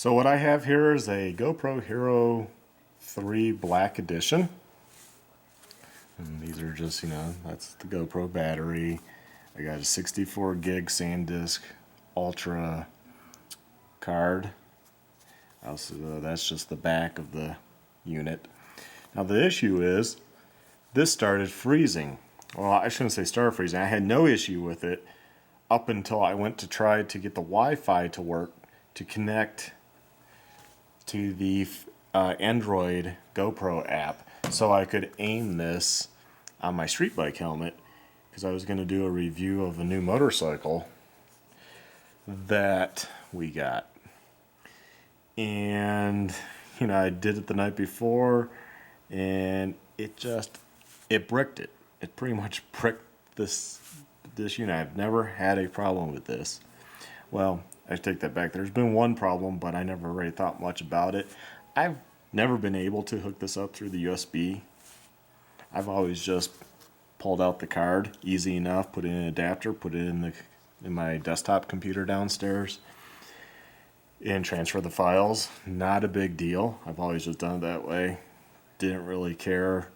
So what I have here is a GoPro Hero 3 Black Edition. And these are just, that's the GoPro battery. I got a 64 gig SanDisk Ultra card. Also, that's just the back of the unit. Now the issue is, this started freezing. Well, I shouldn't say started freezing. I had no issue with it up until I went to try to get the Wi-Fi to work to connect to the Android GoPro app so I could aim this on my street bike helmet, because I was going to do a review of a new motorcycle that we got. And I did it the night before, and it bricked it. It pretty much bricked this unit. I've never had a problem with this. Well, I take that back. There's been one problem, but I never really thought much about it. I've never been able to hook this up through the USB. I've always just pulled out the card, easy enough, put in an adapter, put it in my desktop computer downstairs, and transfer the files. Not a big deal. I've always just done it that way. Didn't really care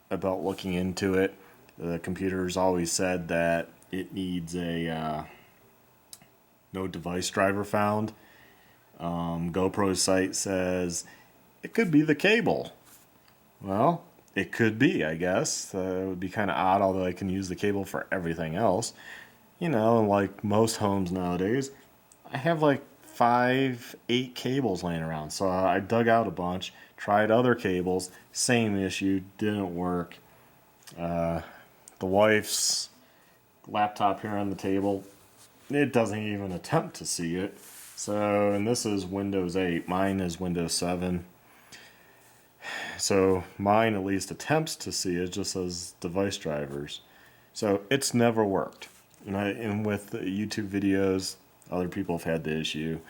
about looking into it. The computer's always said that it needs a no device driver found. GoPro's site says it could be the cable. Well, it could be, I guess. It would be kind of odd, although I can use the cable for everything else. Like most homes nowadays, I have like 5-8 cables laying around. So I dug out a bunch, tried other cables, same issue, didn't work. The wife's laptop here on the table, it doesn't even attempt to see it. So, and this is Windows 8, mine is Windows 7. So mine at least attempts to see it, just as device drivers. So it's never worked. And with the YouTube videos, other people have had the issue.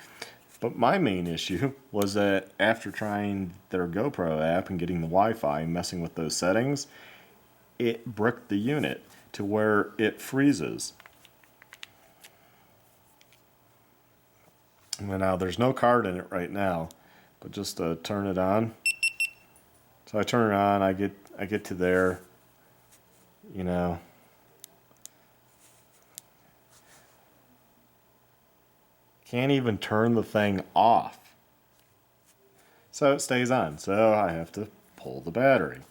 But my main issue was that after trying their GoPro app and getting the Wi-Fi and messing with those settings, it bricked the unit to where it freezes. Now there's no card in it right now, but just to turn it on. So I turn it on, I get to there, Can't even turn the thing off. So it stays on, so I have to pull the battery.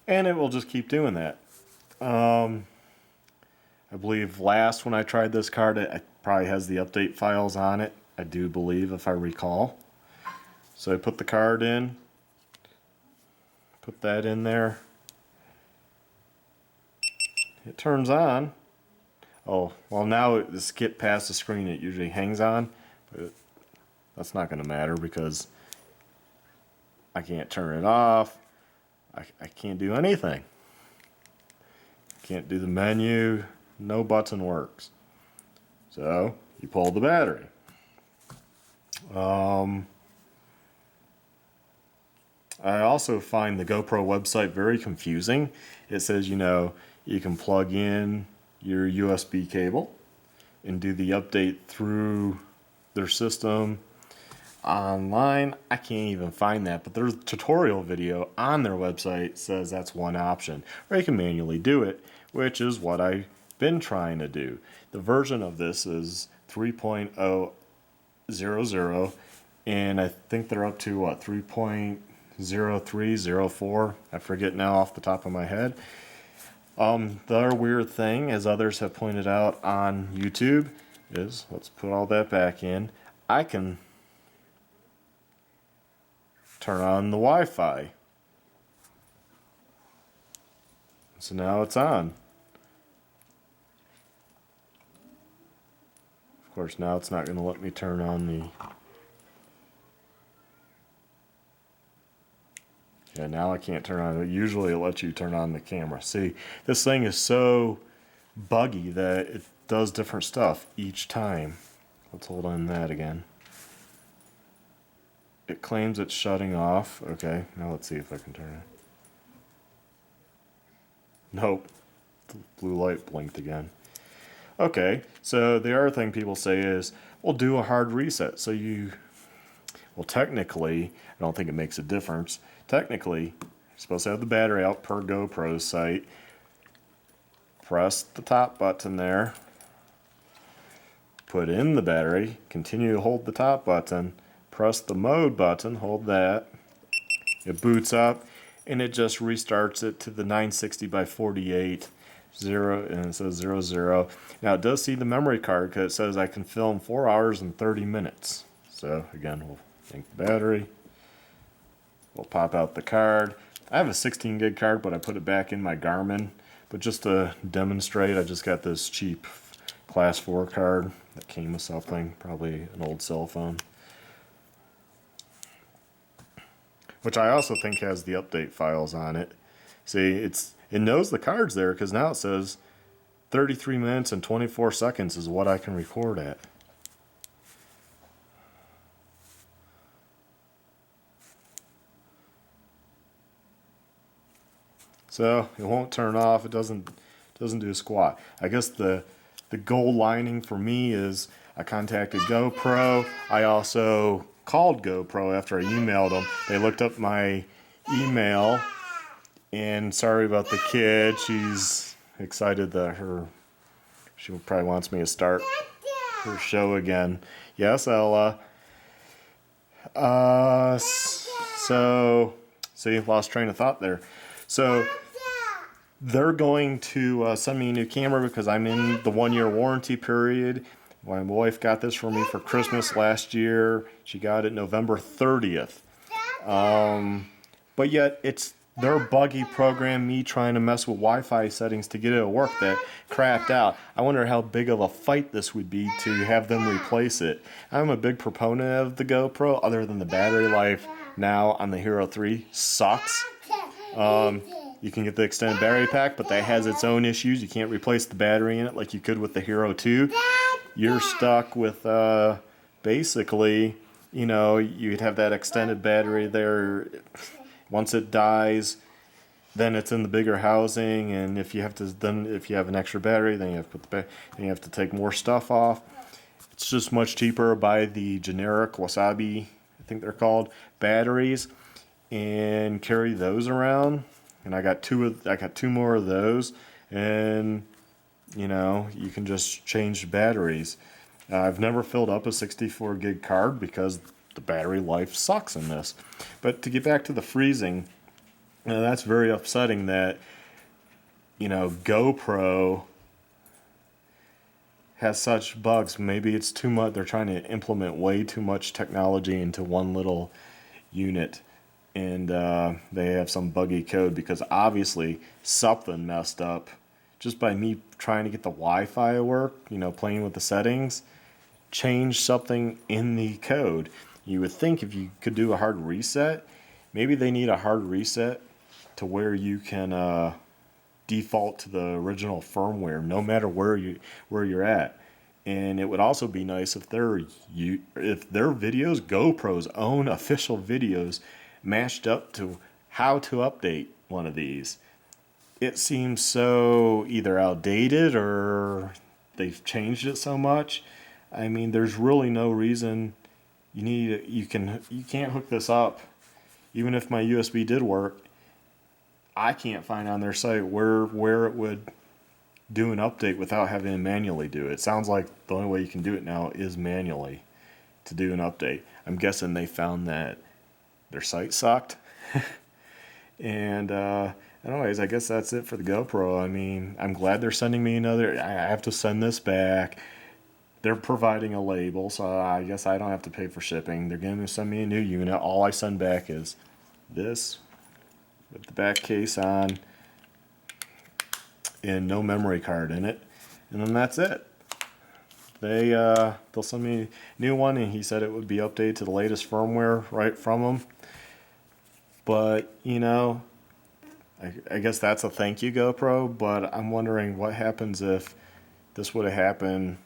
And it will just keep doing that. I believe last when I tried this card, it probably has the update files on it, I do believe, if I recall. So I put the card in, put that in there. It turns on. Oh, well now it skipped past the screen it usually hangs on, but that's not going to matter because I can't turn it off. I can't do anything. Can't do the menu. No button works. So you pull the battery. I also find the GoPro website very confusing. It says, you can plug in your USB cable and do the update through their system online. I can't even find that, but there's a tutorial video on their website says that's one option, or you can manually do it, which is what I've been trying to do. The version of this is 3.000, and I think they're up to what, 3.0304? I forget now off the top of my head. The other weird thing, as others have pointed out on YouTube, is, let's put all that back in, I can turn on the Wi-Fi. So now it's on. Of course, now it's not going to let me turn on the... Yeah, now I can't turn on it. Usually it lets you turn on the camera. See, this thing is so buggy that it does different stuff each time. Let's hold on that again. It claims it's shutting off. Okay, now let's see if I can turn it. Nope. The blue light blinked again. Okay, so the other thing people say is, well, do a hard reset. So you Well, technically, I don't think it makes a difference. Technically, you're supposed to have the battery out per GoPro site. Press the top button there. Put in the battery. Continue to hold the top button. Press the mode button. Hold that. It boots up, and it just restarts it to the 960 by 48 0, and it says 00. Now it does see the memory card because it says I can film 4 hours and 30 minutes. So again, we'll link the battery. We'll pop out the card. I have a 16 gig card, but I put it back in my Garmin. But just to demonstrate, I just got this cheap class 4 card that came with something, probably an old cell phone. Which I also think has the update files on it. See, it knows the card's there because now it says 33 minutes and 24 seconds is what I can record at. So it won't turn off. It doesn't do a squat. I guess the goal lining for me is I contacted GoPro. I also called GoPro after I emailed them. They looked up my email, and sorry about the kid. She's excited that she probably wants me to start her show again. Yes, Ella. So see, lost train of thought there. So they're going to send me a new camera because I'm in the 1-year warranty period. My wife got this for me for Christmas last year. She got it November 30th. But yet it's their buggy program, me trying to mess with Wi-Fi settings to get it to work, that crapped out. I wonder how big of a fight this would be to have them replace it. I'm a big proponent of the GoPro, other than the battery life now on the Hero 3 sucks. You can get the extended battery pack, but that has its own issues. You can't replace the battery in it like you could with the Hero 2. You're stuck with basically, you know, you'd have that extended battery there. Once it dies, then it's in the bigger housing, and if you have an extra battery, then you have to take more stuff off. It's just much cheaper to buy the generic Wasabi, I think they're called, batteries, and carry those around. And I got two more of those, and you know, you can just change batteries. I've never filled up a 64 gig card because the battery life sucks in this. But to get back to the freezing, that's very upsetting that, you know, GoPro has such bugs. Maybe it's too much. They're trying to implement way too much technology into one little unit, and they have some buggy code because obviously something messed up just by me trying to get the Wi-Fi to work, you know, playing with the settings, change something in the code. You would think if you could do a hard reset, maybe they need a hard reset to where you can default to the original firmware no matter where you're at. And it would also be nice if their videos, GoPro's own official videos, matched up to how to update one of these. It seems so either outdated or they've changed it so much. I mean, there's really no reason you can't hook this up. Even if my USB did work, I can't find on their site where it would do an update without having to manually do it. It sounds like the only way you can do it now is manually to do an update. I'm guessing they found that their site sucked. And anyways, I guess that's it for the GoPro. I mean, I'm glad they're sending me another. I have to send this back. They're providing a label, so I guess I don't have to pay for shipping. They're going to send me a new unit. All I send back is this with the back case on and no memory card in it, and then that's it. They'll send me a new one, and he said it would be updated to the latest firmware right from them. But you know, I guess that's a thank you, GoPro. But I'm wondering what happens if this would have happened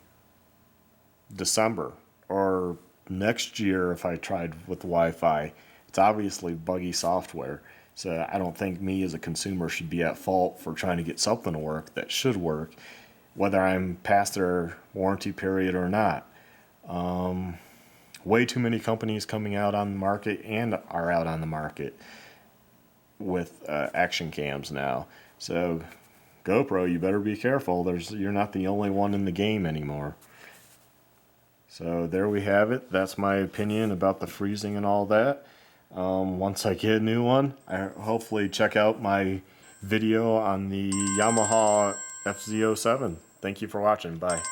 December or next year if I tried with Wi-Fi. It's obviously buggy software, so I don't think me as a consumer should be at fault for trying to get something to work that should work, whether I'm past their warranty period or not. way too many companies coming out on the market and are out on the market with action cams now. So GoPro, you better be careful. You're not the only one in the game anymore. So there we have it. That's my opinion about the freezing and all that. Once I get a new one, I hopefully check out my video on the Yamaha FZ07. Thank you for watching. Bye.